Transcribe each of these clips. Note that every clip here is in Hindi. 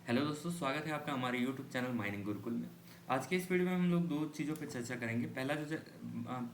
हेलो दोस्तों, स्वागत है आपका हमारे यूट्यूब चैनल माइनिंग गुरुकुल में। आज के इस वीडियो में हम लोग दो चीज़ों पर चर्चा करेंगे। पहला जो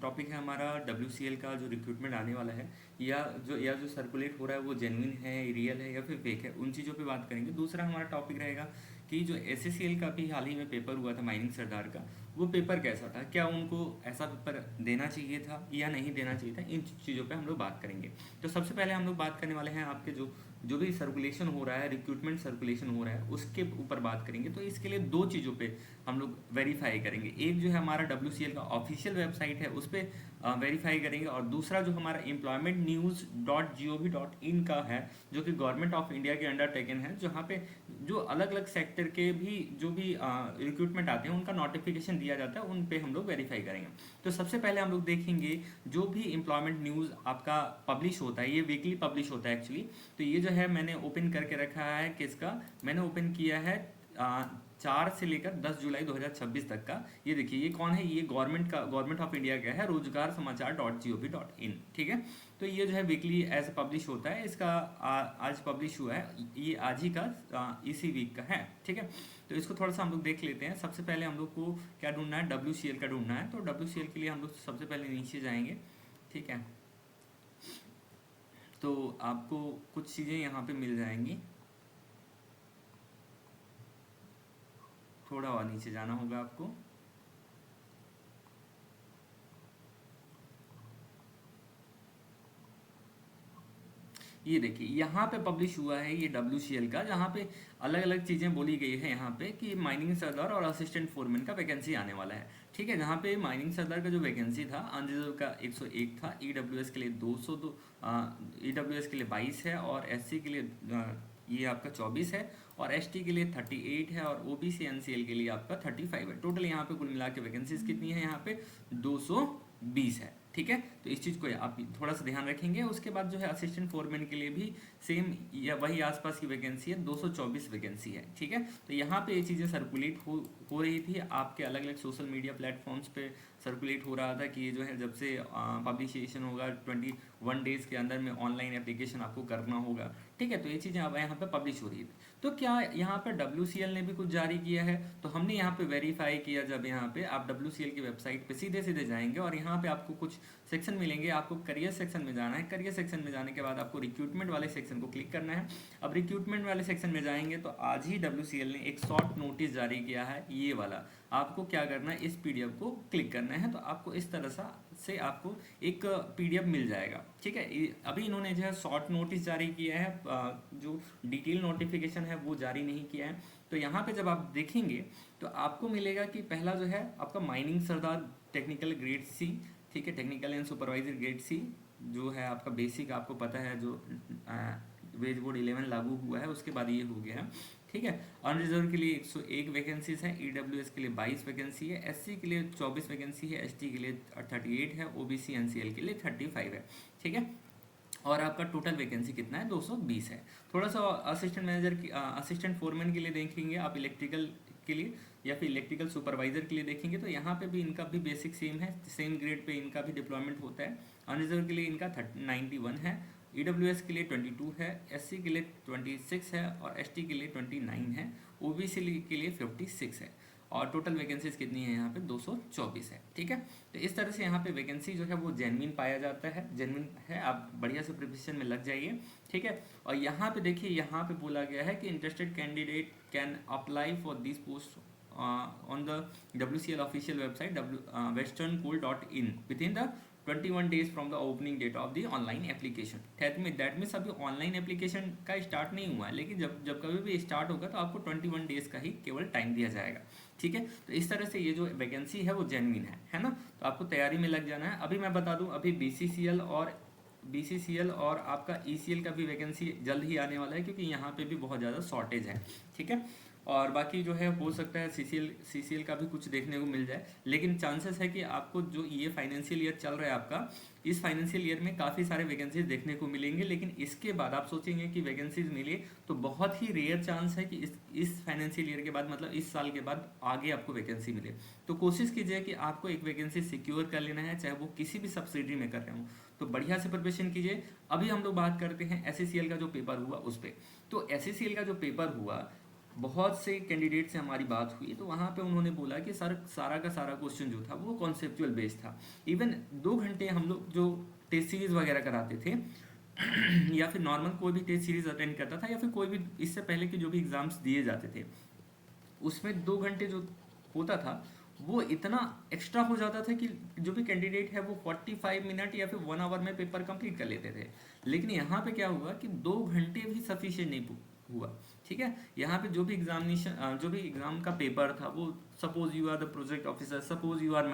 टॉपिक है हमारा WCL का जो रिक्रूटमेंट आने वाला है, या जो सर्कुलेट हो रहा है वो जेन्युइन है, रियल है या फिर फेक है, उन चीज़ों पे बात करेंगे। दूसरा हमारा टॉपिक रहेगा कि जो SSCL का भी हाल ही में पेपर हुआ था माइनिंग सरदार का, वो पेपर कैसा था, क्या उनको ऐसा पेपर देना चाहिए था या नहीं देना चाहिए था, इन चीज़ों पे हम लोग बात करेंगे। तो सबसे पहले हम लोग बात करने वाले हैं आपके जो जो भी सर्कुलेशन हो रहा है, रिक्रूटमेंट सर्कुलेशन हो रहा है, उसके ऊपर बात करेंगे। तो इसके लिए दो चीज़ों पे हम लोग वेरीफाई करेंगे। एक जो है हमारा WCL का ऑफिशियल वेबसाइट है, उस पर वेरीफाई करेंगे, और दूसरा जो हमारा employmentnews.gov.in का है, जो कि गवर्नमेंट ऑफ इंडिया के अंडर टेकन है, जहाँ पे जो अलग अलग सेक्टर के भी जो भी रिक्रूटमेंट आते हैं उनका नोटिफिकेशन दिया जाता है, उन पे हम लोग वेरीफाई करेंगे। तो सबसे पहले हम लोग देखेंगे जो भी एम्प्लॉयमेंट न्यूज़ आपका पब्लिश होता है, ये वीकली पब्लिश होता है एक्चुअली। तो ये जो है मैंने ओपन करके रखा है, किसका मैंने ओपन किया है, 4 से लेकर 10 जुलाई 2026 तक का। ये देखिए, ये कौन है, ये गवर्नमेंट ऑफ इंडिया का है, रोजगार समाचार .gov.in। ठीक है। तो ये जो है वीकली ऐसे पब्लिश होता है, इसका आज पब्लिश हुआ है, ये आज ही का इसी वीक का है। ठीक है। तो इसको थोड़ा सा हम लोग देख लेते हैं। सबसे पहले हम लोग को क्या ढूंढना है, WCL का ढूंढना है। तो WCL के लिए हम लोग सबसे पहले नीचे जाएंगे। ठीक है। तो आपको कुछ चीज़ें यहाँ पे मिल जाएंगी, थोड़ा और नीचे जाना होगा आपको। ये देखिए, यहाँ पे पब्लिश हुआ है ये WCL का, जहाँ पे अलग अलग चीज़ें बोली गई है यहाँ पे कि माइनिंग सरदार और असिस्टेंट फोरमैन का वैकेंसी आने वाला है। ठीक है। जहाँ पे माइनिंग सरदार का जो वैकेंसी था, अनरिजर्व का 101 था, EWS के लिए 202, EWS के लिए 22 है, और SC के लिए ये आपका 24 है, और ST के लिए 38 है, और OBC NCL के लिए आपका 35 है। टोटल यहाँ पे कुल मिला के वैकेंसीज कितनी है, यहाँ पे 220 है। ठीक है। तो इस चीज़ को आप थोड़ा सा ध्यान रखेंगे। उसके बाद जो है असिस्टेंट फोरमैन के लिए भी सेम या वही आसपास की वैकेंसी है, 224 वैकेंसी है। ठीक है। तो यहाँ पे ये चीज़ें सर्कुलेट हो रही थी आपके अलग अलग सोशल मीडिया प्लेटफॉर्म्स पे, सर्कुलेट हो रहा था कि ये जो है जब से पब्लिशेशन होगा 21 डेज़ के अंदर में ऑनलाइन एप्लीकेशन आपको करना होगा। ठीक है। तो ये चीज़ें अब यहाँ पे पब्लिश हो रही थी। तो क्या यहाँ पर WCL ने भी कुछ जारी किया है? तो हमने यहाँ पे वेरीफाई किया। जब यहाँ पे आप WCL की वेबसाइट पे सीधे सीधे जाएंगे, और यहाँ पे आपको कुछ सेक्शन मिलेंगे। आपको करियर सेक्शन में जाना है। करियर सेक्शन में जाने के बाद आपको रिक्रूटमेंट वाले सेक्शन को क्लिक करना है। अब रिक्रूटमेंट वाले सेक्शन में जाएंगे तो आज ही WCL ने एक शॉर्ट नोटिस जारी किया है, ये वाला। आपको क्या करना है, इस PDF को क्लिक करना है। तो आपको इस तरह से आपको एक PDF मिल जाएगा। ठीक है। अभी इन्होंने जो है शॉर्ट नोटिस जारी किया है, जो डिटेल नोटिफिकेशन है वो जारी नहीं किया है। तो यहाँ पे जब आप देखेंगे तो आपको मिलेगा कि पहला जो है आपका माइनिंग सरदार टेक्निकल ग्रेड C। ठीक है। Technical and supervisor grade C जो है आपका बेसिक, आपको पता है जो वेज बोर्ड 11 लागू हुआ है उसके बाद ये हो गया है। ठीक है। अनरिजर्व के लिए 101 वैकेंसीज हैं, EWS के लिए 22 वैकेंसी है, SC के लिए 24 वैकेंसी है, ST के लिए 38 है, OBC NCL के लिए 35 है। ठीक है। और आपका टोटल वैकेंसी कितना है, 220 है। थोड़ा सा असिस्टेंट मैनेजर की, असिस्टेंट फोरमैन के लिए देखेंगे आप, इलेक्ट्रिकल के लिए या फिर इलेक्ट्रिकल सुपरवाइजर के लिए देखेंगे, तो यहाँ पे भी इनका भी बेसिक सेम है, सेम ग्रेड पे इनका भी डिप्लॉयमेंट होता है। अनरिजर्व के लिए इनका 91 है, EWS के लिए 22 है, SC के लिए 26 है, और ST के लिए 29 है, OBC के लिए 56 है, और टोटल वैकेंसीज कितनी है यहाँ पे, 224 है। ठीक है। तो इस तरह से यहाँ पे वैकेंसी जो है वो जेन्युइन पाया जाता है, जेन्युइन है। आप बढ़िया से प्रिपरेशन में लग जाइए। ठीक है। और यहाँ पे देखिए, यहाँ पे बोला गया है कि interested candidate can apply for this post on the WCL official website westerncoal.in within the 21 days from the opening date of the online application. That means अभी ऑनलाइन एप्लीकेशन का स्टार्ट नहीं हुआ है, लेकिन जब जब कभी भी स्टार्ट होगा तो आपको 21 डेज का ही केवल टाइम दिया जाएगा। ठीक है। तो इस तरह से ये जो वैकेंसी है वो जेन्युइन है ना। तो आपको तैयारी में लग जाना है। अभी मैं बता दूं, अभी BCCL और आपका ECL का भी वैकेंसी जल्द ही आने वाला है, क्योंकि यहाँ पे भी बहुत ज़्यादा शॉर्टेज है। ठीक है। और बाकी जो है हो सकता है CCL का भी कुछ देखने को मिल जाए, लेकिन चांसेस है कि आपको जो ये फाइनेंशियल ईयर चल रहा है आपका, इस फाइनेंशियल ईयर में काफ़ी सारे वैकेंसीज देखने को मिलेंगे, लेकिन इसके बाद आप सोचेंगे कि वैकेंसीज मिले तो बहुत ही रेयर चांस है कि इस फाइनेंशियल ईयर के बाद, मतलब इस साल के बाद आगे आपको वैकेंसी मिले। तो कोशिश कीजिए कि आपको एक वैकेंसी सिक्योर कर लेना है, चाहे वो किसी भी सब्सिडी में कर रहे हो। तो बढ़िया से प्रिपरेशन कीजिए। अभी हम लोग बात करते हैं SCCL का जो पेपर हुआ उस पर। तो SCCL का जो पेपर हुआ, बहुत से कैंडिडेट से हमारी बात हुई तो वहाँ पे उन्होंने बोला कि सर सारा का सारा क्वेश्चन जो था वो कॉन्सेप्चुअल बेस्ड था। इवन 2 घंटे हम लोग जो टेस्ट सीरीज वगैरह कराते थे या फिर नॉर्मल कोई भी टेस्ट सीरीज अटेंड करता था या फिर कोई भी इससे पहले के जो भी एग्जाम्स दिए जाते थे, उसमें 2 घंटे जो होता था वो इतना एक्स्ट्रा हो जाता था कि जो भी कैंडिडेट है वो 45 मिनट या फिर 1 आवर में पेपर कंप्लीट कर लेते थे। लेकिन यहाँ पे क्या हुआ कि 2 घंटे भी सफिशिएंट नहीं हुआ। ठीक है, यहाँ पे जो भी एग्जामिनेशन जो भी एग्जाम का पेपर था वो, suppose you are the project officer, suppose you are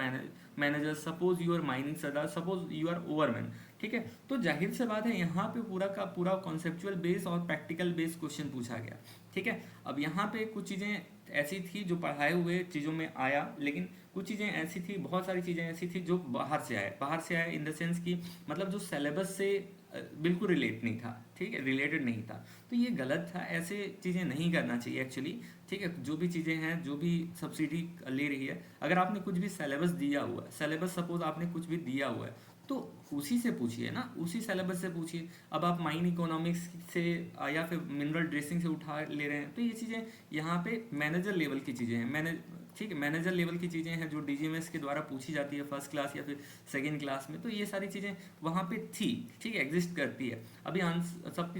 manager, suppose you are mining sardar, suppose you are overman. ठीक है, तो जाहिर से बात है यहाँ पे पूरा का पूरा कॉन्सेप्चुअल बेस और प्रैक्टिकल बेस क्वेश्चन पूछा गया। ठीक है, अब यहाँ पे कुछ चीज़ें ऐसी थी जो पढ़ाए हुए चीज़ों में आया, लेकिन कुछ चीज़ें ऐसी थी, बहुत सारी चीज़ें ऐसी थी जो बाहर से आए इन द सेंस कि मतलब जो सिलेबस से बिल्कुल रिलेट नहीं था। ठीक है, रिलेटेड नहीं था, तो ये गलत था, ऐसे चीज़ें नहीं करना चाहिए एक्चुअली। ठीक है, जो भी चीज़ें हैं, जो भी सब्सिडी ले रही है, अगर आपने कुछ भी सिलेबस दिया हुआ है, सिलेबस सपोज आपने कुछ भी दिया हुआ है तो उसी से पूछिए ना, उसी सिलेबस से पूछिए। अब आप माइन इकोनॉमिक्स से या फिर मिनरल ड्रेसिंग से उठा ले रहे हैं तो ये चीज़ें यहाँ पे मैनेजर लेवल की चीज़ें हैं। ठीक है, मैनेजर लेवल की चीज़ें हैं जो डीजीएमएस के द्वारा पूछी जाती है फर्स्ट क्लास या फिर सेकेंड क्लास में, तो ये सारी चीज़ें वहाँ पे थी। ठीक है, एग्जिस्ट करती है। अभी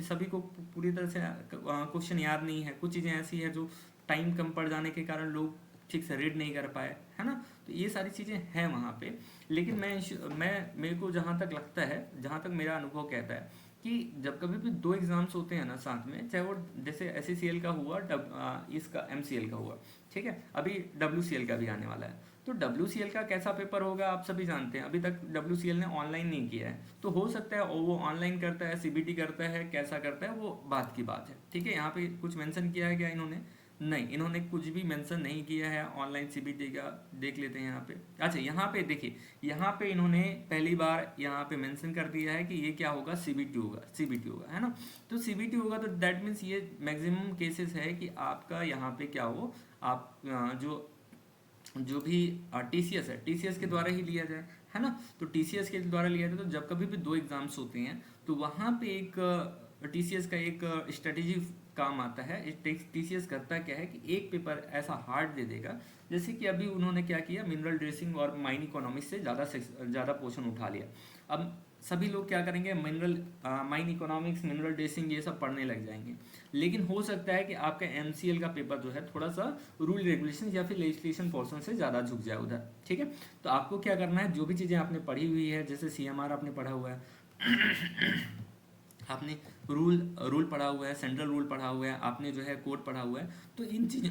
सभी को पूरी तरह से क्वेश्चन याद नहीं है, कुछ चीज़ें ऐसी है जो टाइम कम पड़ जाने के कारण लोग ठीक से रीड नहीं कर पाए, है ना। तो ये सारी चीज़ें हैं वहाँ पे। लेकिन मेरे को जहाँ तक लगता है, जहाँ तक मेरा अनुभव कहता है कि जब कभी भी 2 एग्जाम्स होते हैं ना साथ में, चाहे वो जैसे एससीसीएल का हुआ, इसका एमसीएल का हुआ, ठीक है, अभी डब्ल्यूसीएल का भी आने वाला है। तो डब्ल्यूसीएल का कैसा पेपर होगा आप सभी जानते हैं। अभी तक डब्ल्यूसीएल ने ऑनलाइन नहीं किया है, तो हो सकता है वो ऑनलाइन करता है, सीबीटी करता है, कैसा करता है वो बात की बात है। ठीक है, यहाँ पे कुछ मेंशन किया है क्या इन्होंने? नहीं, इन्होंने कुछ भी मेंशन नहीं किया है ऑनलाइन सीबीटी का। देख लेते हैं यहाँ पे। अच्छा, यहाँ पे देखिए, यहाँ पे इन्होंने पहली बार यहाँ पे मेंशन कर दिया है कि ये क्या होगा, सीबीटी होगा, सीबीटी होगा, है ना। तो सीबीटी होगा तो दैट मीन्स ये मैक्सिमम केसेस है कि आपका यहाँ पे क्या हो, आप जो जो भी टीसीएस है, टीसीएस के द्वारा ही लिया जाए, है ना। तो टीसीएस के द्वारा लिया जाए तो जब कभी भी 2 एग्जाम्स होते हैं तो वहाँ पे एक टीसीएस का एक स्ट्रेटेजी काम आता है। टीसीएस करता क्या है कि एक पेपर ऐसा हार्ड दे देगा, जैसे कि अभी उन्होंने क्या किया, मिनरल ड्रेसिंग और माइन इकोनॉमिक्स से ज़्यादा पोर्शन उठा लिया। अब सभी लोग क्या करेंगे, माइन इकोनॉमिक्स, मिनरल ड्रेसिंग ये सब पढ़ने लग जाएंगे। लेकिन हो सकता है कि आपका एमसीएल का पेपर जो है थोड़ा सा रूल रेगुलेशन या फिर लेजिस्लेशन पोर्शन से ज़्यादा झुक जाए उधर। ठीक है, तो आपको क्या करना है, जो भी चीज़ें आपने पढ़ी हुई है, जैसे सीएमआर आपने पढ़ा हुआ है आपने रूल पढ़ा हुआ है, सेंट्रल रूल पढ़ा हुआ है, आपने जो है कोड पढ़ा हुआ है, तो इन चीज़ों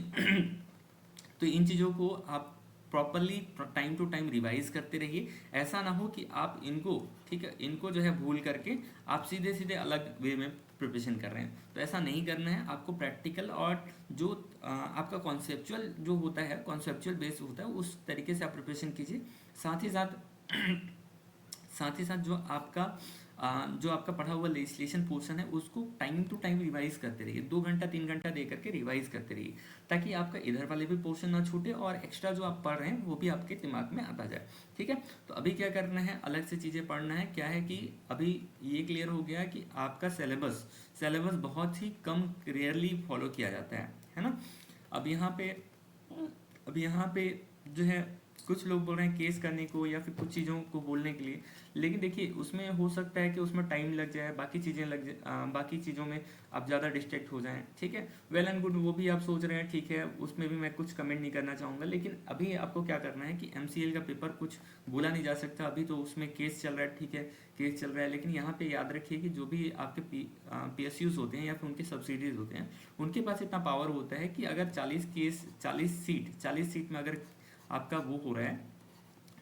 तो इन चीज़ों को आप properly time to time revise करते रहिए। ऐसा ना हो कि आप इनको, ठीक है, इनको जो है भूल करके आप सीधे सीधे अलग वे में प्रिपरेशन कर रहे हैं। तो ऐसा नहीं करना है, आपको प्रैक्टिकल और जो आपका कॉन्सेप्चुअल जो होता है, कॉन्सेप्चुअल बेस होता है, उस तरीके से आप प्रिपरेशन कीजिए। साथ ही साथ जो आपका पढ़ा हुआ लेजिस्लेशन पोर्शन है उसको टाइम टू टाइम रिवाइज करते रहिए। 2 घंटा 3 घंटा दे करके रिवाइज करते रहिए, ताकि आपका इधर वाले भी पोर्शन ना छूटे और एक्स्ट्रा जो आप पढ़ रहे हैं वो भी आपके दिमाग में आता जाए। ठीक है, तो अभी क्या करना है, अलग से चीज़ें पढ़ना है। क्या है कि अभी ये क्लियर हो गया कि आपका सिलेबस बहुत ही कम, रेयरली फॉलो किया जाता है ना। अब यहाँ पे जो है कुछ लोग बोल रहे हैं केस करने को या फिर कुछ चीज़ों को बोलने के लिए, लेकिन देखिए उसमें हो सकता है कि उसमें टाइम लग जाए, बाकी चीज़ों में आप ज़्यादा डिस्ट्रैक्ट हो जाएं। ठीक है, वेल एंड गुड, वो भी आप सोच रहे हैं, ठीक है, उसमें भी मैं कुछ कमेंट नहीं करना चाहूँगा। लेकिन अभी आपको क्या करना है कि एमसीएल का पेपर कुछ बोला नहीं जा सकता, अभी तो उसमें केस चल रहा है। ठीक है, केस चल रहा है, लेकिन यहाँ पे याद रखिए कि जो भी आपके पीएसयूज होते हैं या फिर उनके सब्सिडीज होते हैं, उनके पास इतना पावर होता है कि अगर 40 सीट में अगर आपका वो हो रहा है,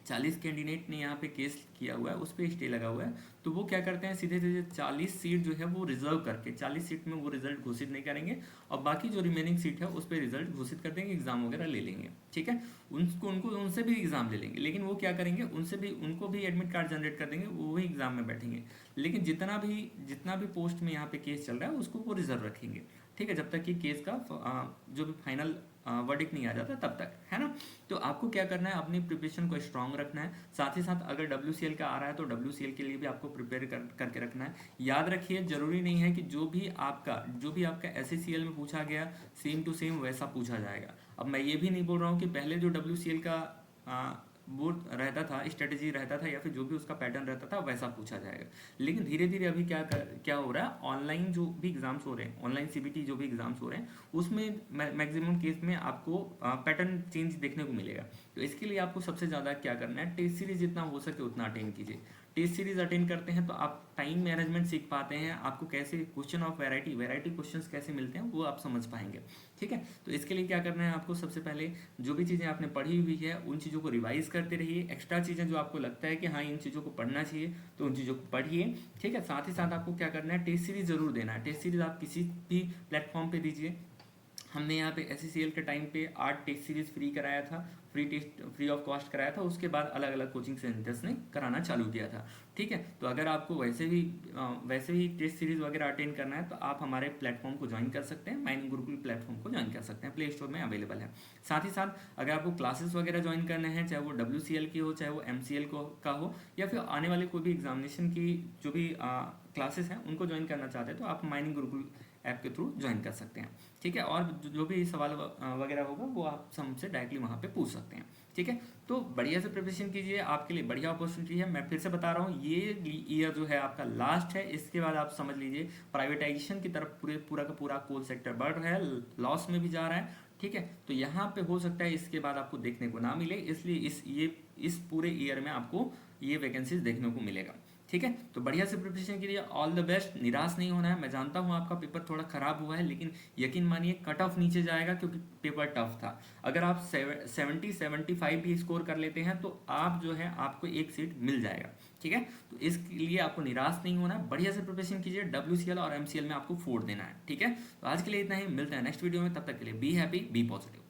40 कैंडिडेट ने यहाँ पे केस किया हुआ है, उस पर स्टे लगा हुआ है, तो वो क्या करते हैं, सीधे सीधे 40 सीट जो है वो रिजर्व करके 40 सीट में वो रिजल्ट घोषित नहीं करेंगे और बाकी जो रिमेनिंग सीट है उस पर रिजल्ट घोषित कर देंगे, एग्जाम वगैरह ले लेंगे। ठीक है, उनको उनसे भी एग्जाम ले लेंगे, लेकिन वो क्या करेंगे, उनको भी एडमिट कार्ड जनरेट कर देंगे, वो भी एग्जाम में बैठेंगे। लेकिन जितना भी पोस्ट में यहाँ पे केस चल रहा है उसको वो रिजर्व रखेंगे। ठीक है, जब तक कि केस का जो भी फाइनल वर्डिक्ट नहीं आ जाता तब तक, है ना। तो आपको क्या करना है, अपनी प्रिपरेशन को स्ट्रांग रखना है। साथ ही साथ अगर WCL का आ रहा है तो WCL के लिए भी आपको प्रिपेयर करके रखना है। याद रखिए, जरूरी नहीं है कि जो भी आपका SCCL में पूछा गया सेम टू सेम वैसा पूछा जाएगा। अब मैं ये भी नहीं बोल रहा हूँ कि पहले जो WCL का वो रहता था, स्ट्रेटेजी रहता था, या फिर जो भी उसका पैटर्न रहता था वैसा पूछा जाएगा। लेकिन धीरे धीरे अभी क्या हो रहा है, ऑनलाइन जो भी एग्जाम्स हो रहे हैं, ऑनलाइन CBT जो भी एग्जाम्स हो रहे हैं, उसमें मैक्सिमम केस में आपको पैटर्न चेंज देखने को मिलेगा। तो इसके लिए आपको सबसे ज़्यादा क्या करना है, टेस्ट सीरीज जितना हो सके उतना अटेंड कीजिए। टेस्ट सीरीज अटेंड करते हैं तो आप टाइम मैनेजमेंट सीख पाते हैं, आपको कैसे क्वेश्चन ऑफ वैरायटी क्वेश्चंस कैसे मिलते हैं वो आप समझ पाएंगे। ठीक है, तो इसके लिए क्या करना है आपको, सबसे पहले जो भी चीज़ें आपने पढ़ी हुई है उन चीज़ों को रिवाइज करते रहिए। एक्स्ट्रा चीज़ें जो आपको लगता है कि हाँ इन चीज़ों को पढ़ना चाहिए तो उन चीज़ों को पढ़िए। ठीक है, साथ ही साथ आपको क्या करना है, टेस्ट सीरीज जरूर देना है। टेस्ट सीरीज आप किसी भी प्लेटफॉर्म पे दीजिए। हमने यहाँ पे SCCL के टाइम पे 8 टेस्ट सीरीज फ्री कराया था, फ्री ऑफ कॉस्ट कराया था। उसके बाद अलग अलग कोचिंग सेंटर्स ने कराना चालू किया था। ठीक है, तो अगर आपको वैसे ही टेस्ट सीरीज वगैरह अटेंड करना है तो आप हमारे प्लेटफॉर्म को ज्वाइन कर सकते हैं, माइनिंग गुरुकुल प्लेटफॉर्म को ज्वाइन कर सकते हैं, प्ले स्टोर में अवेलेबल है। साथ ही साथ अगर आपको क्लासेस वगैरह ज्वाइन करने हैं, चाहे वो WCL की हो, चाहे वो MCL का हो, या फिर आने वाले कोई भी एग्जामिनेशन की जो भी क्लासेस हैं उनको ज्वाइन करना चाहते हैं तो आप माइनिंग गुरुकुल ऐप के थ्रू ज्वाइन कर सकते हैं। ठीक है, और जो भी सवाल वगैरह होगा वो आप हमसे डायरेक्टली वहाँ पे पूछ सकते हैं। ठीक है, तो बढ़िया से प्रिपरेशन कीजिए, आपके लिए बढ़िया अपॉर्चुनिटी है। मैं फिर से बता रहा हूँ, ये ईयर जो है आपका लास्ट है। इसके बाद आप समझ लीजिए प्राइवेटाइजेशन की तरफ पूरा का पूरा कोल सेक्टर बढ़ रहा है, लॉस में भी जा रहा है। ठीक है, तो यहाँ पे हो सकता है इसके बाद आपको देखने को ना मिले, इसलिए इस पूरे ईयर में आपको ये वैकेंसीज देखने को मिलेगा। ठीक है, तो बढ़िया से प्रिपरेशन के लिए ऑल द बेस्ट। निराश नहीं होना है। मैं जानता हूँ आपका पेपर थोड़ा खराब हुआ है, लेकिन यकीन मानिए कट ऑफ नीचे जाएगा क्योंकि पेपर टफ था। अगर आप 70-75 भी स्कोर कर लेते हैं तो आप जो है आपको एक सीट मिल जाएगा। ठीक है, तो इसके लिए आपको निराश नहीं होना है, बढ़िया से प्रिपरेशन कीजिए। WCL और MCL में आपको 4 देना है। ठीक है, तो आज के लिए इतना ही, मिलते हैं नेक्स्ट वीडियो में। तब तक के लिए बी हैप्पी, बी पॉजिटिव।